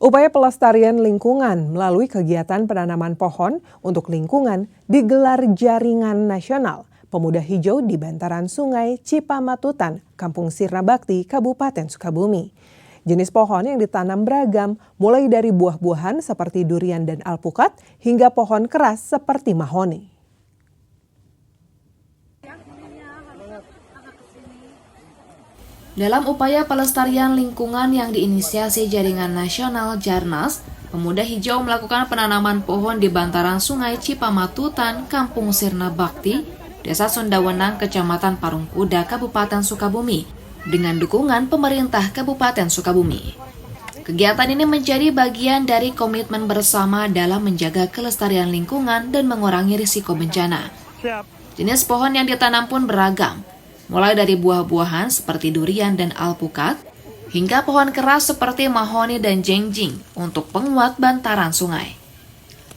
Upaya pelestarian lingkungan melalui kegiatan penanaman pohon untuk lingkungan digelar Jaringan Nasional Pemuda Hijau di bantaran Sungai Cipamatutan, Kampung Sirna Bakti, Kabupaten Sukabumi. Jenis pohon yang ditanam beragam, mulai dari buah-buahan seperti durian dan alpukat hingga pohon keras seperti mahoni. Dalam upaya pelestarian lingkungan yang diinisiasi Jaringan Nasional Jarnas, Pemuda Hijau melakukan penanaman pohon di bantaran Sungai Cipamatutan, Kampung Sirna Bakti, Desa Sundawenang, Kecamatan Parungkuda, Kabupaten Sukabumi, dengan dukungan pemerintah Kabupaten Sukabumi. Kegiatan ini menjadi bagian dari komitmen bersama dalam menjaga kelestarian lingkungan dan mengurangi risiko bencana. Jenis pohon yang ditanam pun beragam, mulai dari buah-buahan seperti durian dan alpukat, hingga pohon keras seperti mahoni dan jengjing untuk penguat bantaran sungai.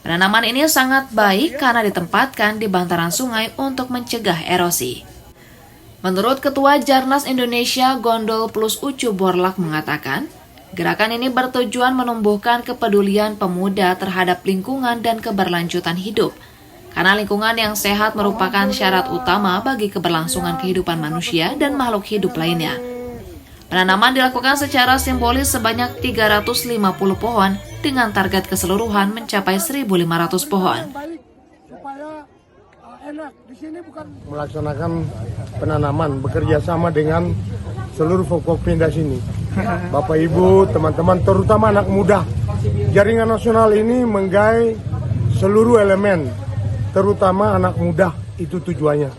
Penanaman ini sangat baik karena ditempatkan di bantaran sungai untuk mencegah erosi. Menurut Ketua Jarnas Indonesia Gondol Plus Ucu Borlak mengatakan, gerakan ini bertujuan menumbuhkan kepedulian pemuda terhadap lingkungan dan keberlanjutan hidup, karena lingkungan yang sehat merupakan syarat utama bagi keberlangsungan kehidupan manusia dan makhluk hidup lainnya. Penanaman dilakukan secara simbolis sebanyak 350 pohon dengan target keseluruhan mencapai 1.500 pohon. Melaksanakan penanaman bekerja sama dengan seluruh Forkopimda sini. Bapak Ibu, teman-teman, terutama anak muda. Jaringan nasional ini menggapai seluruh elemen, terutama anak muda, itu tujuannya.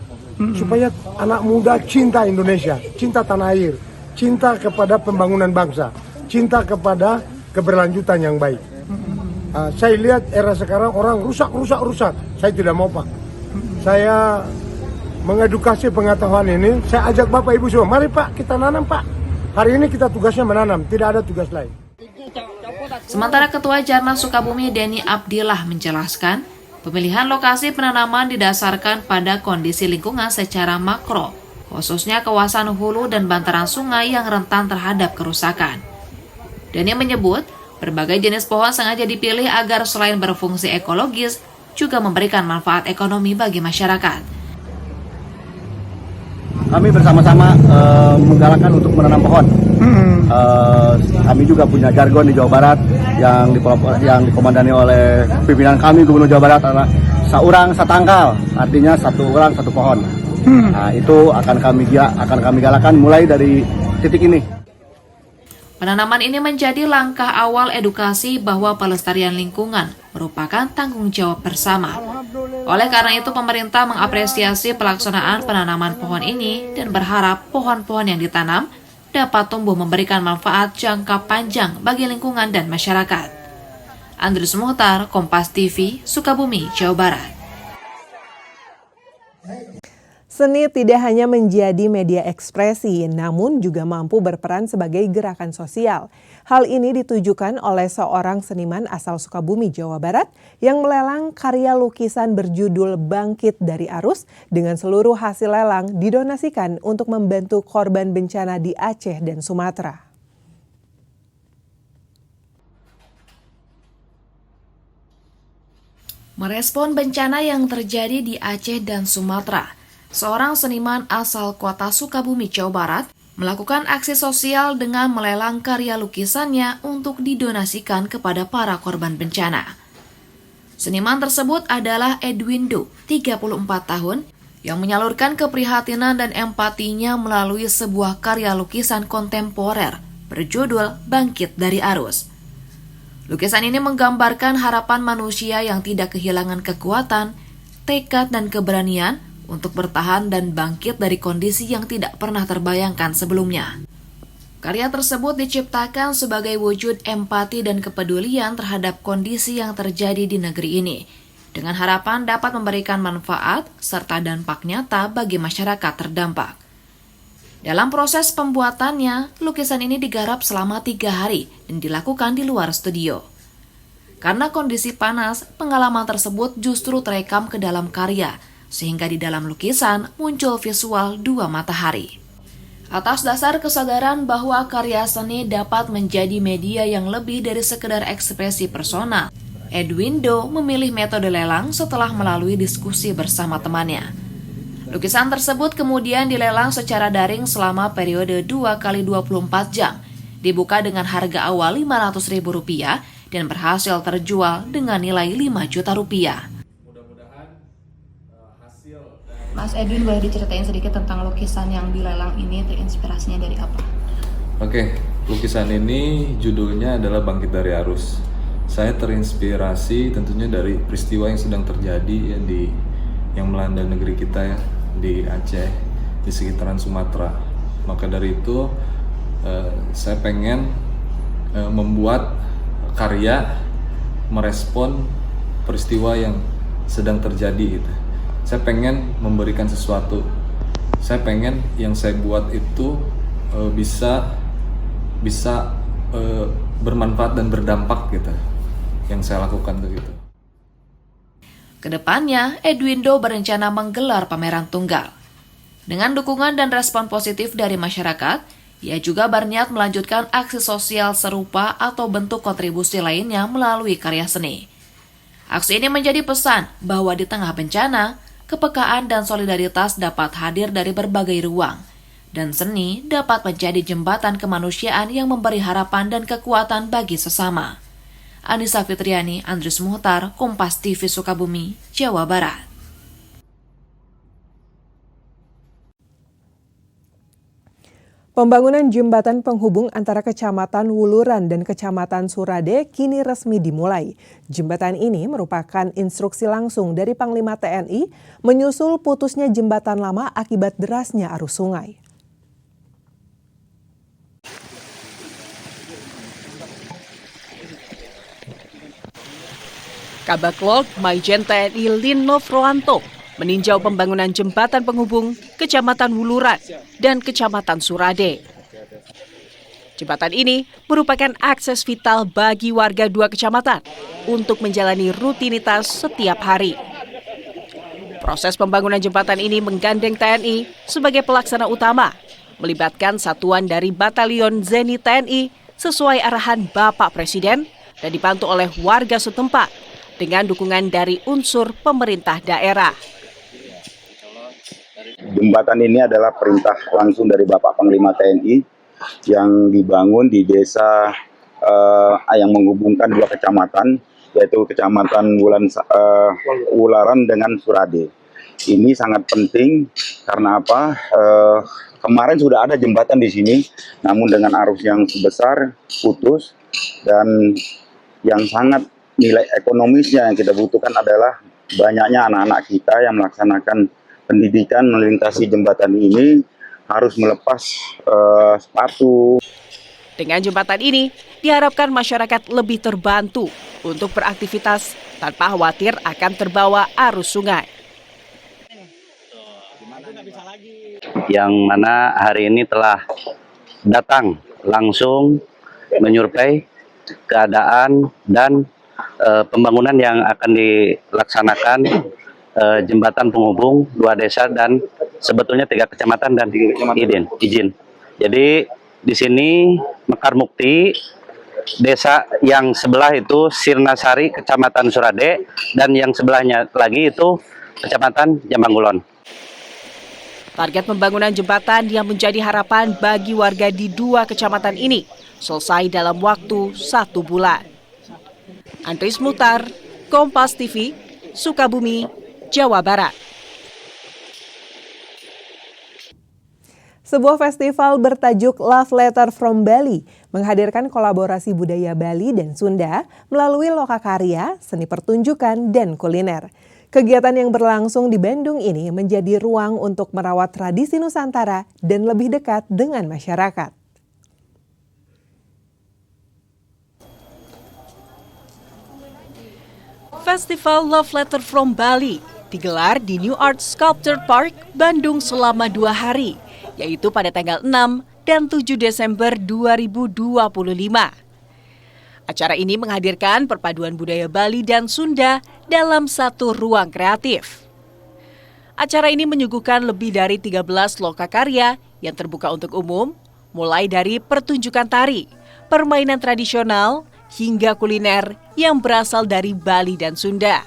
Supaya anak muda cinta Indonesia, cinta tanah air, cinta kepada pembangunan bangsa, cinta kepada keberlanjutan yang baik. Saya lihat era sekarang orang rusak. Saya tidak mau, Pak. Saya mengedukasi pengetahuan ini, saya ajak Bapak Ibu semua, mari Pak kita nanam Pak. Hari ini kita tugasnya menanam, tidak ada tugas lain. Sementara Ketua Jarnas Sukabumi Denny Abdillah menjelaskan, pemilihan lokasi penanaman didasarkan pada kondisi lingkungan secara makro, khususnya kawasan hulu dan bantaran sungai yang rentan terhadap kerusakan. Denny menyebut, berbagai jenis pohon sengaja dipilih agar selain berfungsi ekologis, juga memberikan manfaat ekonomi bagi masyarakat. Kami bersama-sama menggalakkan untuk menanam pohon. Kami juga punya jargon di Jawa Barat yang dikomandani oleh pimpinan kami Gubernur Jawa Barat adalah saurang satangkal, artinya satu orang satu pohon. Nah, itu akan kami galakkan mulai dari titik ini. Penanaman ini menjadi langkah awal edukasi bahwa pelestarian lingkungan merupakan tanggung jawab bersama. Oleh karena itu, pemerintah mengapresiasi pelaksanaan penanaman pohon ini dan berharap pohon-pohon yang ditanam dapat tumbuh memberikan manfaat jangka panjang bagi lingkungan dan masyarakat. Andrus Muhtar, Kompas TV, Sukabumi, Jawa Barat. Seni tidak hanya menjadi media ekspresi, namun juga mampu berperan sebagai gerakan sosial. Hal ini ditujukan oleh seorang seniman asal Sukabumi, Jawa Barat yang melelang karya lukisan berjudul Bangkit dari Arus dengan seluruh hasil lelang didonasikan untuk membantu korban bencana di Aceh dan Sumatera. Merespon bencana yang terjadi di Aceh dan Sumatera, seorang seniman asal kota Sukabumi, Jawa Barat, melakukan aksi sosial dengan melelang karya lukisannya untuk didonasikan kepada para korban bencana. Seniman tersebut adalah Edwindo, 34 tahun, yang menyalurkan keprihatinan dan empatinya melalui sebuah karya lukisan kontemporer berjudul Bangkit dari Arus. Lukisan ini menggambarkan harapan manusia yang tidak kehilangan kekuatan, tekad dan keberanian untuk bertahan dan bangkit dari kondisi yang tidak pernah terbayangkan sebelumnya. Karya tersebut diciptakan sebagai wujud empati dan kepedulian terhadap kondisi yang terjadi di negeri ini, dengan harapan dapat memberikan manfaat serta dampak nyata bagi masyarakat terdampak. Dalam proses pembuatannya, lukisan ini digarap selama 3 hari dan dilakukan di luar studio. Karena kondisi panas, pengalaman tersebut justru terekam ke dalam karya, sehingga di dalam lukisan muncul visual 2 matahari. Atas dasar kesadaran bahwa karya seni dapat menjadi media yang lebih dari sekedar ekspresi personal, Edwindo memilih metode lelang setelah melalui diskusi bersama temannya. Lukisan tersebut kemudian dilelang secara daring selama periode 2 kali 24 jam, dibuka dengan harga awal Rp500.000 dan berhasil terjual dengan nilai Rp5 juta. Mas Edwin, boleh diceritain sedikit tentang lukisan yang dilelang ini, terinspirasinya dari apa? Oke, lukisan ini judulnya adalah Bangkit dari Arus. Saya terinspirasi tentunya dari peristiwa yang sedang terjadi ya yang melanda negeri kita ya, di Aceh, di sekitaran Sumatera. Maka dari itu saya pengen membuat karya merespon peristiwa yang sedang terjadi gitu. Saya pengen memberikan sesuatu. Saya pengen yang saya buat itu bisa bermanfaat dan berdampak gitu. Yang saya lakukan begitu. Kedepannya, Edwindo berencana menggelar pameran tunggal. Dengan dukungan dan respon positif dari masyarakat, ia juga berniat melanjutkan aksi sosial serupa atau bentuk kontribusi lainnya melalui karya seni. Aksi ini menjadi pesan bahwa di tengah bencana, kepekaan dan solidaritas dapat hadir dari berbagai ruang, dan seni dapat menjadi jembatan kemanusiaan yang memberi harapan dan kekuatan bagi sesama. Anissa Fitriani, Andrius Muhtar, Kompas TV Sukabumi, Jawa Barat. Pembangunan jembatan penghubung antara Kecamatan Wuluran dan Kecamatan Surade kini resmi dimulai. Jembatan ini merupakan instruksi langsung dari Panglima TNI menyusul putusnya jembatan lama akibat derasnya arus sungai. Kabaklok Maijen TNI Lino Froanto meninjau pembangunan jembatan penghubung Kecamatan Wuluran dan Kecamatan Surade. Jembatan ini merupakan akses vital bagi warga dua kecamatan untuk menjalani rutinitas setiap hari. Proses pembangunan jembatan ini menggandeng TNI sebagai pelaksana utama, melibatkan satuan dari Batalion Zeni TNI sesuai arahan Bapak Presiden dan dibantu oleh warga setempat dengan dukungan dari unsur pemerintah daerah. Jembatan ini adalah perintah langsung dari Bapak Panglima TNI yang dibangun di desa yang menghubungkan dua kecamatan, yaitu Kecamatan Wularan dengan Surade. Ini sangat penting karena apa? Kemarin sudah ada jembatan di sini, namun dengan arus yang besar putus, dan yang sangat nilai ekonomisnya yang kita butuhkan adalah banyaknya anak-anak kita yang melaksanakan pendidikan melintasi jembatan ini harus melepas sepatu. Dengan jembatan ini, diharapkan masyarakat lebih terbantu untuk beraktivitas tanpa khawatir akan terbawa arus sungai. Yang mana hari ini telah datang langsung menyurvei keadaan dan pembangunan yang akan dilaksanakan jembatan penghubung dua desa dan sebetulnya 3 kecamatan dan izin. Jadi di sini Mekar Mukti, desa yang sebelah itu Sirnasari, Kecamatan Surade, dan yang sebelahnya lagi itu Kecamatan Jambanggulon. Target pembangunan jembatan yang menjadi harapan bagi warga di dua kecamatan ini selesai dalam waktu 1 bulan. Andrius Muhtar, Kompas TV, Sukabumi, Jawa Barat. Sebuah festival bertajuk Love Letter from Bali menghadirkan kolaborasi budaya Bali dan Sunda melalui lokakarya, seni pertunjukan, dan kuliner. Kegiatan yang berlangsung di Bandung ini menjadi ruang untuk merawat tradisi Nusantara dan lebih dekat dengan masyarakat. Festival Love Letter from Bali digelar di New Art Sculpture Park, Bandung selama 2 hari, yaitu pada tanggal 6 dan 7 Desember 2025. Acara ini menghadirkan perpaduan budaya Bali dan Sunda dalam satu ruang kreatif. Acara ini menyuguhkan lebih dari 13 lokakarya yang terbuka untuk umum, mulai dari pertunjukan tari, permainan tradisional, hingga kuliner yang berasal dari Bali dan Sunda.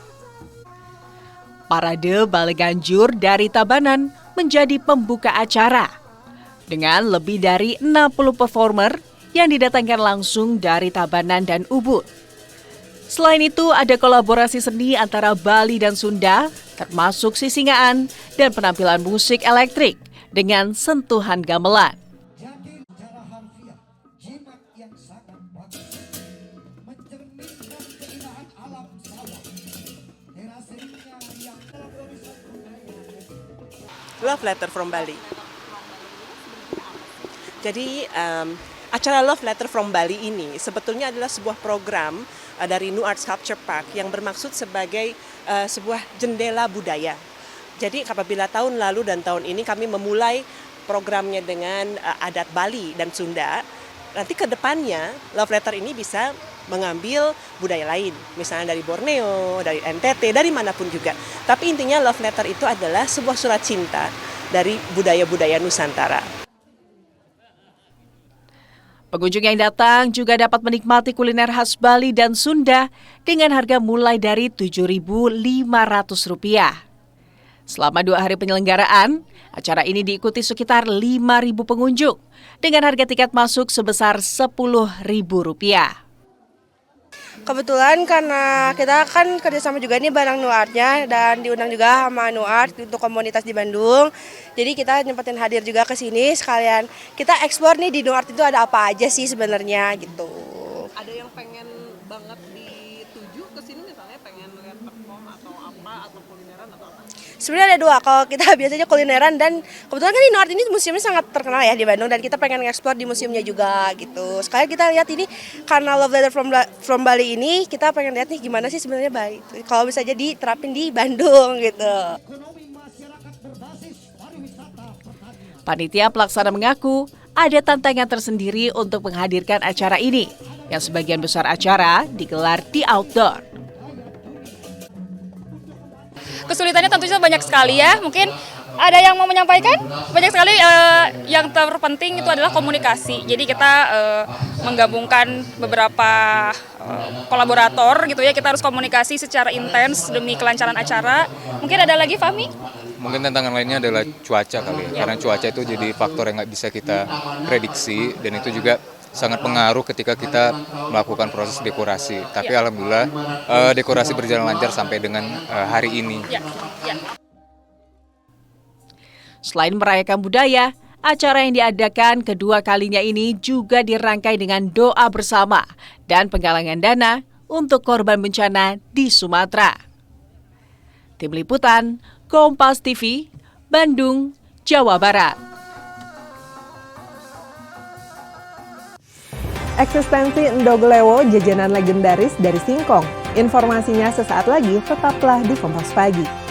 Parade Bale Ganjur dari Tabanan menjadi pembuka acara dengan lebih dari 60 performer yang didatangkan langsung dari Tabanan dan Ubud. Selain itu, ada kolaborasi seni antara Bali dan Sunda, termasuk sisingaan dan penampilan musik elektrik dengan sentuhan gamelan. Love Letter from Bali. Jadi acara Love Letter from Bali ini sebetulnya adalah sebuah program dari New Art Sculpture Park yang bermaksud sebagai sebuah jendela budaya. Jadi apabila tahun lalu dan tahun ini kami memulai programnya dengan adat Bali dan Sunda, nanti ke depannya Love Letter ini bisa mengambil budaya lain, misalnya dari Borneo, dari NTT, dari manapun juga. Tapi intinya Love Letter itu adalah sebuah surat cinta dari budaya-budaya Nusantara. Pengunjung yang datang juga dapat menikmati kuliner khas Bali dan Sunda dengan harga mulai dari Rp7.500. Selama 2 hari penyelenggaraan, acara ini diikuti sekitar 5.000 pengunjung dengan harga tiket masuk sebesar Rp10.000. Kebetulan karena kita kan kerjasama juga nih bareng Nuartnya dan diundang juga sama Nuart untuk komunitas di Bandung. Jadi kita nyempetin hadir juga ke sini sekalian kita eksplor nih di Nuart itu ada apa aja sih sebenarnya gitu. Ada yang pengen banget dituju ke sini misalnya pengen lihat perform atau apa atau kulineran atau apa? Sebenarnya ada 2, kalau kita biasanya kulineran dan kebetulan kan di Nuart ini museumnya sangat terkenal ya di Bandung dan kita pengen nge-explore di museumnya juga gitu. Sekali kita lihat ini karena Love Letter from Bali ini kita pengen lihat nih gimana sih sebenarnya Bali. Kalau bisa jadi terapin di Bandung gitu. Panitia pelaksana mengaku ada tantangan tersendiri untuk menghadirkan acara ini, yang sebagian besar acara digelar di outdoor. Kesulitannya tentunya banyak sekali ya, mungkin ada yang mau menyampaikan? Banyak sekali, yang terpenting itu adalah komunikasi. Jadi kita menggabungkan beberapa kolaborator gitu ya, kita harus komunikasi secara intens demi kelancaran acara. Mungkin ada lagi, Fahmi? Mungkin tantangan lainnya adalah cuaca kali ya, karena cuaca itu jadi faktor yang nggak bisa kita prediksi dan itu juga sangat pengaruh ketika kita melakukan proses dekorasi. Tapi alhamdulillah dekorasi berjalan lancar sampai dengan hari ini. Selain merayakan budaya, acara yang diadakan kedua kalinya ini juga dirangkai dengan doa bersama dan penggalangan dana untuk korban bencana di Sumatera. Tim Liputan, Kompas TV, Bandung, Jawa Barat. Eksistensi Ndoglewo, jajanan legendaris dari singkong. Informasinya sesaat lagi, tetaplah di Kompas Pagi.